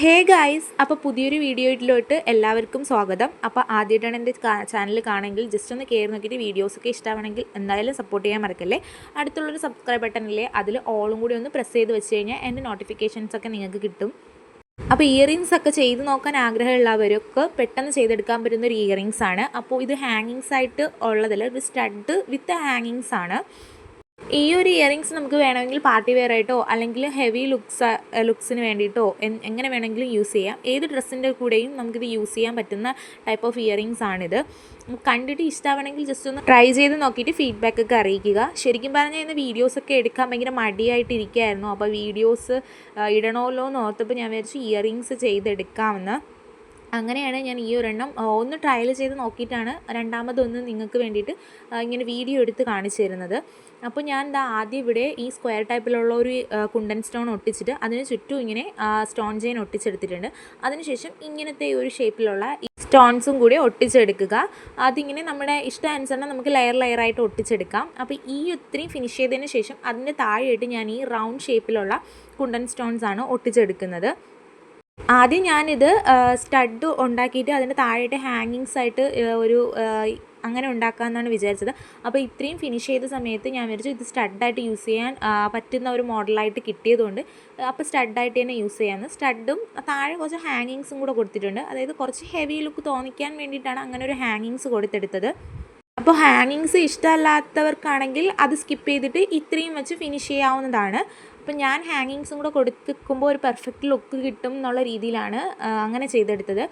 Hey guys, അപ്പോൾ പുതിയൊരു വീഡിയോയിലോട്ട് എല്ലാവർക്കും സ്വാഗതം. അപ്പോൾ ആദ്യമായിട്ടാണ് എൻ്റെ ചാനൽ കാണുമെങ്കിൽ ജസ്റ്റ് ഒന്ന് കയറി നോക്കിയിട്ട് വീഡിയോസൊക്കെ ഇഷ്ടമാണെങ്കിൽ എന്തായാലും സപ്പോർട്ട് ചെയ്യാൻ മറക്കല്ലേ. അടുത്തുള്ളൊരു സബ്സ്ക്രൈബ് ബട്ടണില്ലേ, അതിൽ ഓളും കൂടി ഒന്ന് പ്രസ് ചെയ്ത് വെച്ച് കഴിഞ്ഞാൽ എൻ്റെ നോട്ടിഫിക്കേഷൻസൊക്കെ നിങ്ങൾക്ക് കിട്ടും. അപ്പോൾ ഇയറിങ്സ് ഒക്കെ ചെയ്ത് നോക്കാൻ ആഗ്രഹമുള്ളവരൊക്കെ പെട്ടെന്ന് ചെയ്തെടുക്കാൻ പറ്റുന്ന ഒരു ഇയറിങ്സ് ആണ്. അപ്പോൾ ഇത് ഹാങ്ങിങ്സ് ആയിട്ട് ഉള്ളതിൽ ഒരു സ്റ്റഡ് വിത്ത് ഹാങ്ങിങ്സ് ആണ്. ഈ ഒരു ഇയറിങ്സ് നമുക്ക് വേണമെങ്കിൽ പാർട്ടി വെയർ ആയിട്ടോ അല്ലെങ്കിൽ ഹെവി ലുക്സിന് വേണ്ടിയിട്ടോ എങ്ങനെ വേണമെങ്കിലും യൂസ് ചെയ്യാം. ഏത് ഡ്രസ്സിൻ്റെ കൂടെയും നമുക്കിത് യൂസ് ചെയ്യാൻ പറ്റുന്ന ടൈപ്പ് ഓഫ് ഇയറിങ്സ് ആണിത്. കണ്ടിട്ട് ഇഷ്ടമാണെങ്കിൽ ജസ്റ്റ് ഒന്ന് ട്രൈ ചെയ്ത് നോക്കിയിട്ട് ഫീഡ്ബാക്കൊക്കെ അറിയിക്കുക. ശരിക്കും പറഞ്ഞാൽ ഇന്ന് വീഡിയോസൊക്കെ എടുക്കാൻ ഭയങ്കര മടിയായിട്ടിരിക്കുകയായിരുന്നു. അപ്പോൾ വീഡിയോസ് ഇടണമല്ലോ എന്ന് ഓർത്തപ്പോൾ ഞാൻ വിചാരിച്ചു ഇയറിങ്സ് ചെയ്തെടുക്കാമെന്ന്. അങ്ങനെയാണ് ഞാൻ ഈ ഒരെണ്ണം ഒന്ന് ട്രയൽ ചെയ്ത് നോക്കിയിട്ടാണ് രണ്ടാമതൊന്ന് നിങ്ങൾക്ക് വേണ്ടിയിട്ട് ഇങ്ങനെ വീഡിയോ എടുത്ത് കാണിച്ചു തരുന്നത്. അപ്പോൾ ഞാൻ ആദ്യം ഇവിടെ ഈ സ്ക്വയർ ടൈപ്പിലുള്ള ഒരു കുണ്ടൻ സ്റ്റോൺ ഒട്ടിച്ചിട്ട് അതിന് ചുറ്റും ഇങ്ങനെ സ്റ്റോൺ ചെയിൻ ഒട്ടിച്ചെടുത്തിട്ടുണ്ട്. അതിനുശേഷം ഇങ്ങനത്തെ ഒരു ഷേപ്പിലുള്ള സ്റ്റോൺസും കൂടി ഒട്ടിച്ചെടുക്കുക. അതിങ്ങനെ നമ്മുടെ ഇഷ്ടാനുസരണം നമുക്ക് ലെയറായിട്ട് ഒട്ടിച്ചെടുക്കാം. അപ്പോൾ ഈ ഒത്തിരി ഫിനിഷ് ചെയ്തതിന് ശേഷം അതിൻ്റെ താഴെയായിട്ട് ഞാൻ ഈ റൗണ്ട് ഷേപ്പിലുള്ള കുണ്ടൻ സ്റ്റോൺസ് ആണ് ഒട്ടിച്ചെടുക്കുന്നത്. ആദ്യം ഞാനിത് സ്റ്റഡ് ഉണ്ടാക്കിയിട്ട് അതിൻ്റെ താഴെയായിട്ട് ഹാങ്ങിങ്സ് ആയിട്ട് ഒരു അങ്ങനെ ഉണ്ടാക്കാമെന്നാണ് വിചാരിച്ചത്. അപ്പോൾ ഇത്രയും ഫിനിഷ് ചെയ്ത സമയത്ത് ഞാൻ വിചാരിച്ചു ഇത് സ്റ്റഡായിട്ട് യൂസ് ചെയ്യാൻ പറ്റുന്ന ഒരു മോഡലായിട്ട് കിട്ടിയതുകൊണ്ട് അപ്പോൾ സ്റ്റഡായിട്ട് തന്നെ യൂസ് ചെയ്യാമെന്ന്. സ്റ്റഡും താഴെ കുറച്ച് ഹാങ്ങിങ്സും കൂടെ കൊടുത്തിട്ടുണ്ട്. അതായത് കുറച്ച് ഹെവി ലുക്ക് തോന്നിക്കാൻ വേണ്ടിയിട്ടാണ് അങ്ങനെ ഒരു ഹാങ്ങിങ്സ് കൊടുത്തെടുത്തത്. അപ്പോൾ ഹാങ്ങിങ്സ് ഇഷ്ടമല്ലാത്തവർക്കാണെങ്കിൽ അത് സ്കിപ്പ് ചെയ്തിട്ട് ഇത്രയും വെച്ച് ഫിനിഷ് ചെയ്യാവുന്നതാണ്. അപ്പോൾ ഞാൻ ഹാങ്ങിങ്സും കൂടെ കൊടുത്തിരിക്കുമ്പോൾ ഒരു പെർഫെക്റ്റ് ലുക്ക് കിട്ടും എന്നുള്ള രീതിയിലാണ് അങ്ങനെ ചെയ്തെടുത്തത്.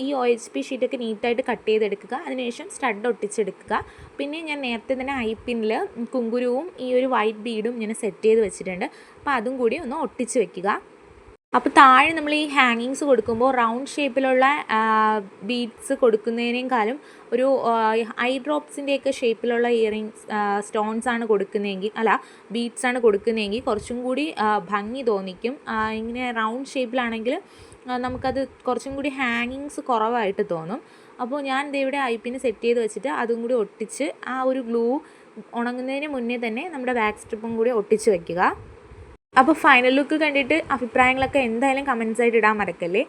ഈ OHP ഷീറ്റൊക്കെ നീറ്റായിട്ട് കട്ട് ചെയ്തെടുക്കുക. അതിനുശേഷം സ്റ്റഡ് ഒട്ടിച്ചെടുക്കുക. പിന്നെ ഞാൻ നേരത്തെ തന്നെ ഐപ്പിനിൽ കുങ്കുരുവും ഈ ഒരു വൈറ്റ് ബീഡും ഇങ്ങനെ സെറ്റ് ചെയ്ത് വെച്ചിട്ടുണ്ട്. അപ്പോൾ അതും കൂടി ഒന്ന് ഒട്ടിച്ച് വെക്കുക. അപ്പോൾ താഴെ നമ്മൾ ഈ ഹാങ്ങിങ്സ് കൊടുക്കുമ്പോൾ റൗണ്ട് ഷേപ്പിലുള്ള ബീഡ്സ് കൊടുക്കുന്നതിനേക്കാളും ഒരു ഐ ഡ്രോപ്സിൻ്റെയൊക്കെ ഷേപ്പിലുള്ള ഇയറിങ്സ് സ്റ്റോൺസാണ് കൊടുക്കുന്നതെങ്കിൽ ബീഡ്സാണ് കൊടുക്കുന്നതെങ്കിൽ കുറച്ചും കൂടി ഭംഗി തോന്നിക്കും. ഇങ്ങനെ റൗണ്ട് ഷേപ്പിലാണെങ്കിൽ നമുക്കത് കുറച്ചും കൂടി ഹാങ്ങിങ്സ് കുറവായിട്ട് തോന്നും. അപ്പോൾ ഞാൻ ഇവിടെ ഐപ്പിന് സെറ്റ് ചെയ്ത് വെച്ചിട്ട് അതും കൂടി ഒട്ടിച്ച് ആ ഒരു ഗ്ലൂ ഉണങ്ങുന്നതിന് മുന്നേ തന്നെ നമ്മുടെ ബാക്ക് സ്ട്രിപ്പും കൂടി ഒട്ടിച്ച് വയ്ക്കുക. അപ്പോൾ ഫൈനൽ ലുക്ക് കണ്ടിട്ട് അഭിപ്രായങ്ങളൊക്കെ എന്തായാലും കമൻസ് ആയിട്ട് ഇടാൻ മറക്കല്ലേ.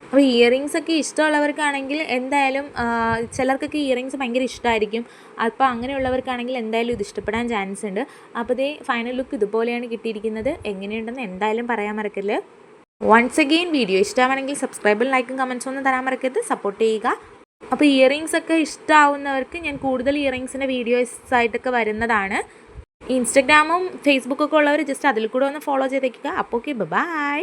അപ്പോൾ ഇയറിങ്സ് ഒക്കെ ഇഷ്ടമുള്ളവർക്കാണെങ്കിൽ എന്തായാലും ചിലർക്കൊക്കെ ഇയറിങ്സ് ഭയങ്കര ഇഷ്ടമായിരിക്കും. അപ്പോൾ അങ്ങനെയുള്ളവർക്കാണെങ്കിൽ എന്തായാലും ഇത് ഇഷ്ടപ്പെടാൻ ചാൻസ് ഉണ്ട്. അപ്പോൾ ഫൈനൽ ലുക്ക് ഇതുപോലെയാണ് കിട്ടിയിരിക്കുന്നത്. എങ്ങനെയുണ്ടെന്ന് എന്തായാലും പറയാൻ മറക്കല്ലേ. വൺസ് അഗെയിൻ വീഡിയോ ഇഷ്ടമാണെങ്കിൽ സബ്സ്ക്രൈബും ലൈക്കും കമൻസും ഒന്നും തരാൻ മറക്കരുത്. സപ്പോർട്ട് ചെയ്യുക. അപ്പോൾ ഇയറിങ്സ് ഒക്കെ ഇഷ്ടമാവുന്നവർക്ക് ഞാൻ കൂടുതൽ ഇയറിങ്സിൻ്റെ വീഡിയോസ് ആയിട്ടൊക്കെ വരുന്നതാണ്. ഇൻസ്റ്റഗ്രാമും ഫേസ്ബുക്കൊക്കെ ഉള്ളവർ ജസ്റ്റ് അതിൽ കൂടെ ഒന്ന് ഫോളോ ചെയ്തേക്കുക. അപ്പോൾ ഓക്കെ, ബൈ.